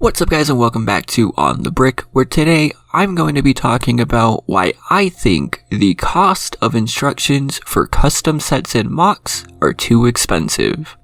What's up guys and welcome back to On The Brick, where today I'm going to be talking about why I think the cost of instructions for custom sets and mocks are too expensive.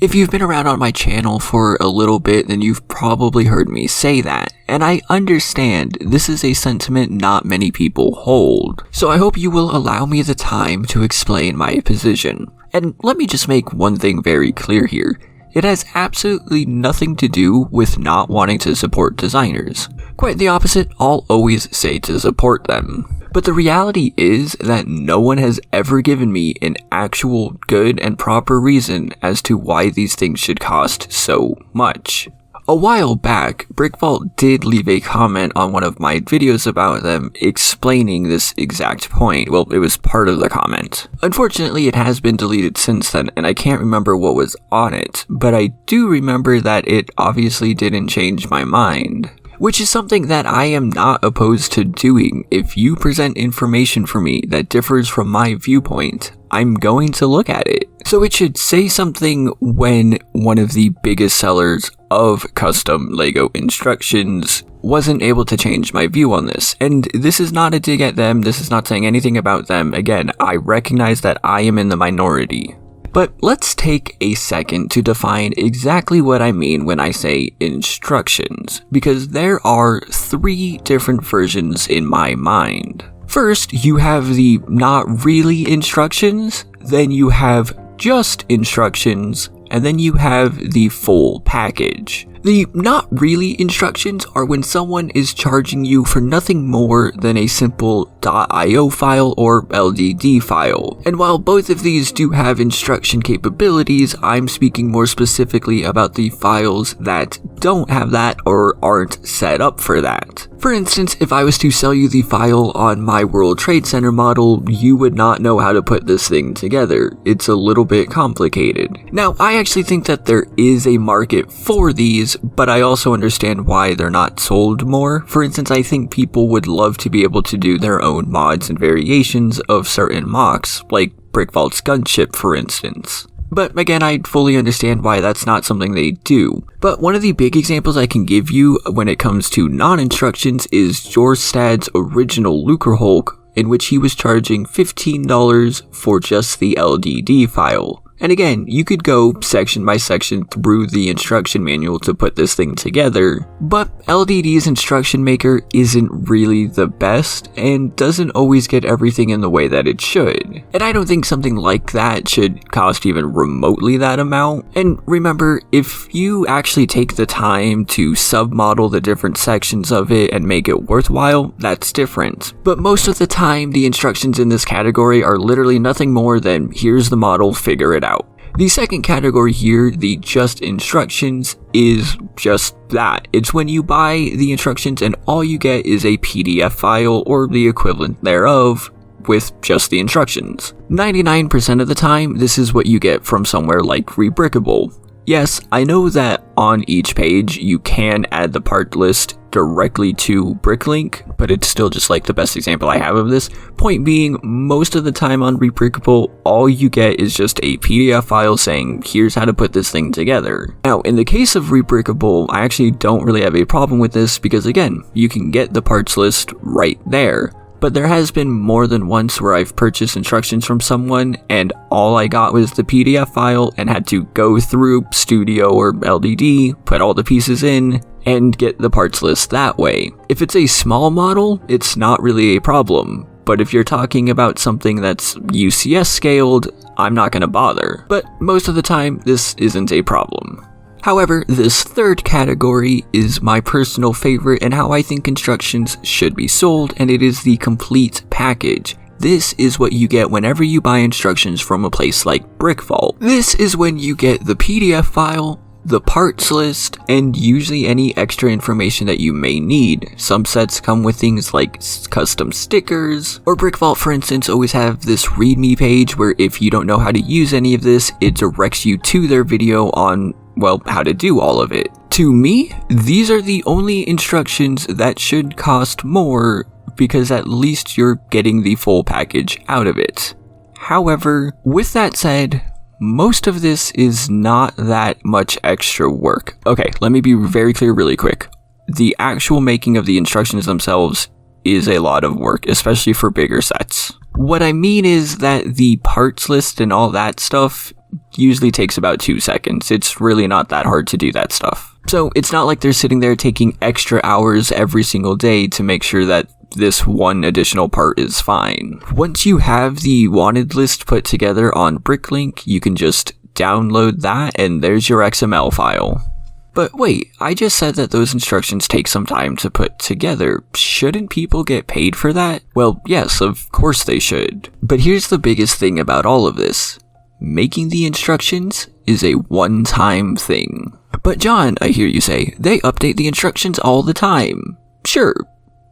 If you've been around on my channel for a little bit, then you've probably heard me say that, and I understand this is a sentiment not many people hold, so I hope you will allow me the time to explain my position. And let me just make one thing very clear here. It has absolutely nothing to do with not wanting to support designers. Quite the opposite, I'll always say to support them. But the reality is that no one has ever given me an actual good and proper reason as to why these things should cost so much. A while back, Brickvault did leave a comment on one of my videos about them explaining this exact point. Well, it was part of the comment. Unfortunately, it has been deleted since then, and I can't remember what was on it, but I do remember that it obviously didn't change my mind. Which is something that I am not opposed to doing. If you present information for me that differs from my viewpoint, I'm going to look at it. So it should say something when one of the biggest sellers of custom LEGO instructions wasn't able to change my view on this. And this is not a dig at them, this is not saying anything about them. Again, I recognize that I am in the minority. But let's take a second to define exactly what I mean when I say instructions, because there are three different versions in my mind. First, you have the not really instructions, then you have just instructions, and then you have the full package. The not really instructions are when someone is charging you for nothing more than a simple .io file or LDD file. And while both of these do have instruction capabilities, I'm speaking more specifically about the files that don't have that or aren't set up for that. For instance, if I was to sell you the file on my World Trade Center model, you would not know how to put this thing together. It's a little bit complicated. Now, I actually think that there is a market for these, but I also understand why they're not sold more. For instance, I think people would love to be able to do their own mods and variations of certain mocks, like Brickvault's gunship for instance. But again, I fully understand why that's not something they do. But one of the big examples I can give you when it comes to non-instructions is Jorstad's original Lucre Hulk, in which he was charging $15 for just the LDD file. And again, you could go section by section through the instruction manual to put this thing together, but LDD's instruction maker isn't really the best and doesn't always get everything in the way that it should. And I don't think something like that should cost even remotely that amount. And remember, if you actually take the time to submodel the different sections of it and make it worthwhile, that's different. But most of the time, the instructions in this category are literally nothing more than here's the model, figure it out. The second category here, the just instructions, is just that. It's when you buy the instructions and all you get is a PDF file or the equivalent thereof with just the instructions. 99% of the time, this is what you get from somewhere like Rebrickable. Yes, I know that on each page you can add the part list directly to Bricklink, but it's still just like the best example I have of this. Point being, most of the time on Rebrickable, all you get is just a PDF file saying, here's how to put this thing together. Now, in the case of Rebrickable, I actually don't really have a problem with this because again, you can get the parts list right there. But there has been more than once where I've purchased instructions from someone and all I got was the PDF file and had to go through Studio or LDD, put all the pieces in, and get the parts list that way. If it's a small model, it's not really a problem. But if you're talking about something that's UCS scaled, I'm not going to bother. But most of the time, this isn't a problem. However, this third category is my personal favorite and how I think instructions should be sold, and it is the complete package. This is what you get whenever you buy instructions from a place like Brickvault. This is when you get the PDF file, the parts list, and usually any extra information that you may need. Some sets come with things like custom stickers, or Brickvault for instance always have this readme page where if you don't know how to use any of this, it directs you to their video on, well, how to do all of it. To me, these are the only instructions that should cost more because at least you're getting the full package out of it. However, with that said, most of this is not that much extra work. Okay, let me be very clear really quick. The actual making of the instructions themselves is a lot of work, especially for bigger sets. What I mean is that the parts list and all that stuff usually takes about 2 seconds. It's really not that hard to do that stuff. So it's not like they're sitting there taking extra hours every single day to make sure that this one additional part is fine. Once you have the wanted list put together on Bricklink, you can just download that and there's your XML file. But wait, I just said that those instructions take some time to put together. Shouldn't people get paid for that? Well, yes, of course they should. But here's the biggest thing about all of this. Making the instructions is a one-time thing. But John, I hear you say, they update the instructions all the time. Sure,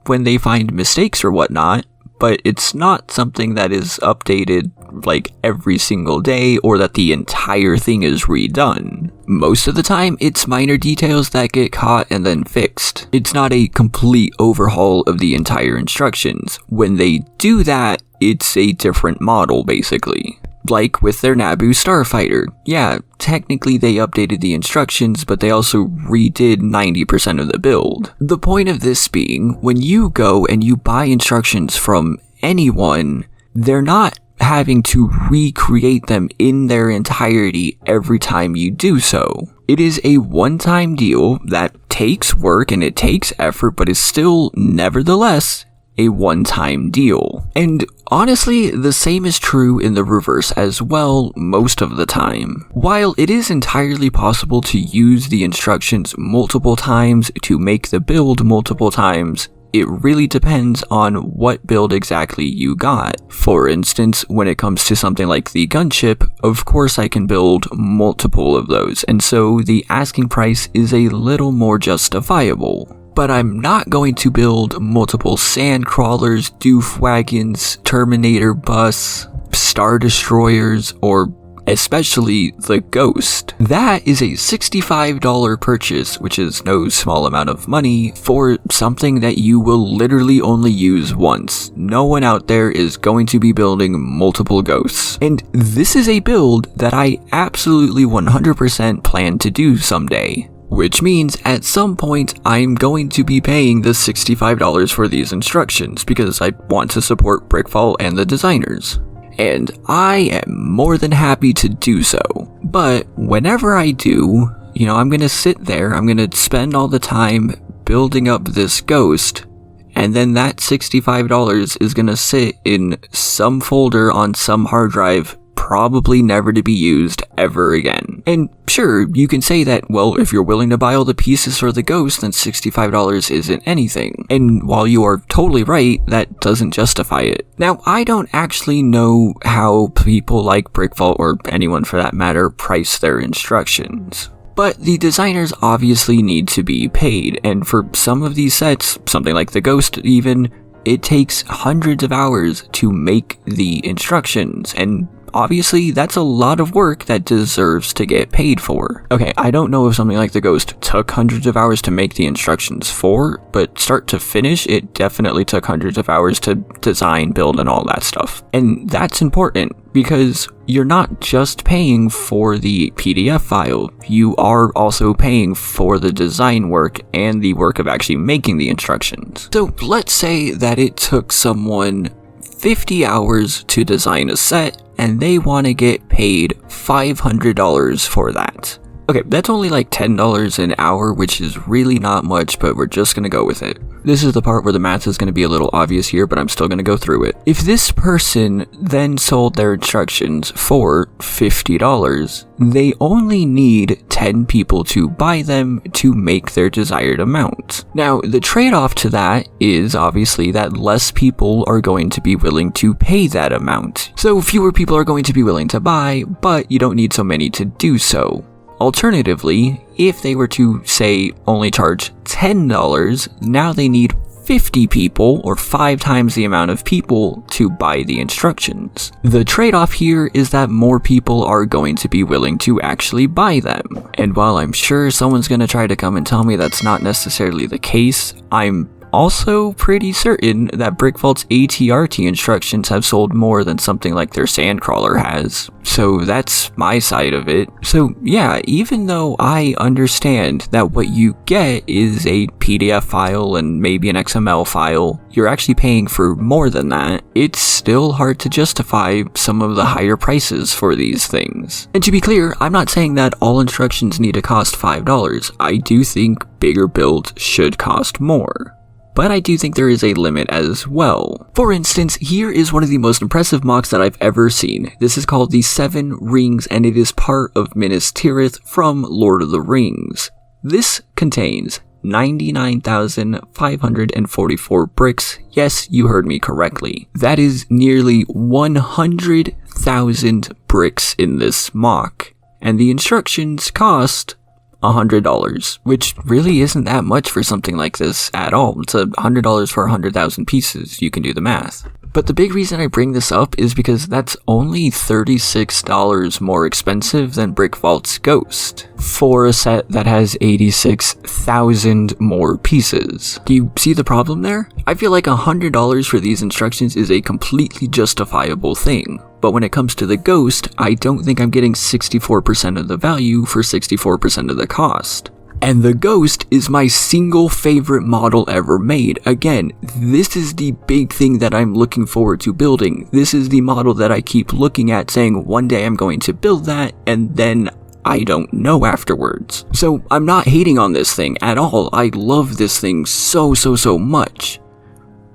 when they find mistakes or whatnot, but it's not something that is updated like every single day or that the entire thing is redone. Most of the time, it's minor details that get caught and then fixed. It's not a complete overhaul of the entire instructions. When they do that, it's a different model basically. Like with their Naboo Starfighter. Yeah, technically they updated the instructions, but they also redid 90% of the build. The point of this being, when you go and you buy instructions from anyone, they're not having to recreate them in their entirety every time you do so. It is a one-time deal that takes work and it takes effort, but is still, nevertheless, a one-time deal. And honestly, the same is true in the reverse as well most of the time. While it is entirely possible to use the instructions multiple times to make the build multiple times, it really depends on what build exactly you got. For instance, when it comes to something like the gunship, of course I can build multiple of those, and so the asking price is a little more justifiable. But I'm not going to build multiple sand crawlers, doof wagons, Terminator bus, Star Destroyers, or especially the Ghost. That is a $65 purchase, which is no small amount of money, for something that you will literally only use once. No one out there is going to be building multiple Ghosts. And this is a build that I absolutely 100% plan to do someday. Which means at some point I'm going to be paying the $65 for these instructions because I want to support Brickvault and the designers. And I am more than happy to do so. But whenever I do, I'm going to sit there, I'm going to spend all the time building up this Ghost, and then that $65 is going to sit in some folder on some hard drive, probably never to be used ever again. And sure, you can say that, well, if you're willing to buy all the pieces for the Ghost, then $65 isn't anything. And while you are totally right, that doesn't justify it. Now, I don't actually know how people like Brickvault, or anyone for that matter, price their instructions. But the designers obviously need to be paid, and for some of these sets, something like the Ghost even, it takes hundreds of hours to make the instructions, and obviously, that's a lot of work that deserves to get paid for. Okay, I don't know if something like the Ghost took hundreds of hours to make the instructions for, but start to finish, it definitely took hundreds of hours to design, build, and all that stuff. And that's important, because you're not just paying for the PDF file, you are also paying for the design work and the work of actually making the instructions. So let's say that it took someone 50 hours to design a set, and they want to get paid $500 for that. Okay, that's only like $10 an hour, which is really not much, but we're just gonna go with it. This is the part where the math is gonna be a little obvious here, but I'm still gonna go through it. If this person then sold their instructions for $50, they only need 10 people to buy them to make their desired amount. Now, the trade-off to that is obviously that less people are going to be willing to pay that amount. So fewer people are going to be willing to buy, but you don't need so many to do so. Alternatively, if they were to, say, only charge $10, now they need 50 people, or 5 times the amount of people, to buy the instructions. The trade-off here is that more people are going to be willing to actually buy them. And while I'm sure someone's going to try to come and tell me that's not necessarily the case, I'm also pretty certain that Brickvault's ATRT instructions have sold more than something like their Sandcrawler has. So that's my side of it. So yeah, even though I understand that what you get is a PDF file and maybe an XML file, you're actually paying for more than that, it's still hard to justify some of the higher prices for these things. And to be clear, I'm not saying that all instructions need to cost $5. I do think bigger builds should cost more. But I do think there is a limit as well. For instance, here is one of the most impressive mocks that I've ever seen. This is called the 7 Rings, and it is part of Minas Tirith from Lord of the Rings. This contains 99,544 bricks. Yes, you heard me correctly. That is nearly 100,000 bricks in this mock. And the instructions cost $100, which really isn't that much for something like this at all. It's $100 for 100,000 pieces. You can do the math. But the big reason I bring this up is because that's only $36 more expensive than Brickvault's Ghost for a set that has 86,000 more pieces. Do you see the problem there? I feel like $100 for these instructions is a completely justifiable thing. But when it comes to the Ghost, I don't think I'm getting 64% of the value for 64% of the cost. And the Ghost is my single favorite model ever made. Again, this is the big thing that I'm looking forward to building. This is the model that I keep looking at saying one day I'm going to build that, and then I don't know afterwards. So I'm not hating on this thing at all. I love this thing so much.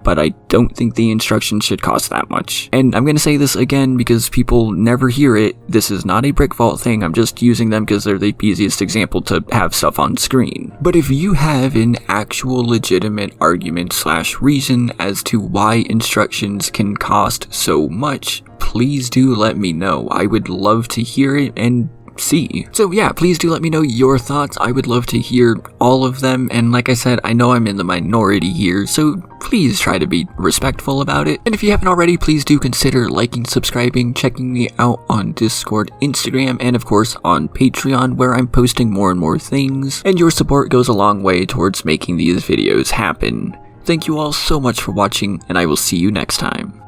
But I don't think the instructions should cost that much. And I'm gonna say this again because people never hear it. This is not a Brickvault thing. I'm just using them because they're the easiest example to have stuff on screen. But if you have an actual legitimate argument / reason as to why instructions can cost so much, please do let me know. I would love to hear it and see. So yeah, please do let me know your thoughts. I would love to hear all of them, and like I said, I know I'm in the minority here, so please try to be respectful about it. And if you haven't already, please do consider liking, subscribing, checking me out on Discord, Instagram, and of course on Patreon, where I'm posting more and more things, and your support goes a long way towards making these videos happen. Thank you all so much for watching, and I will see you next time.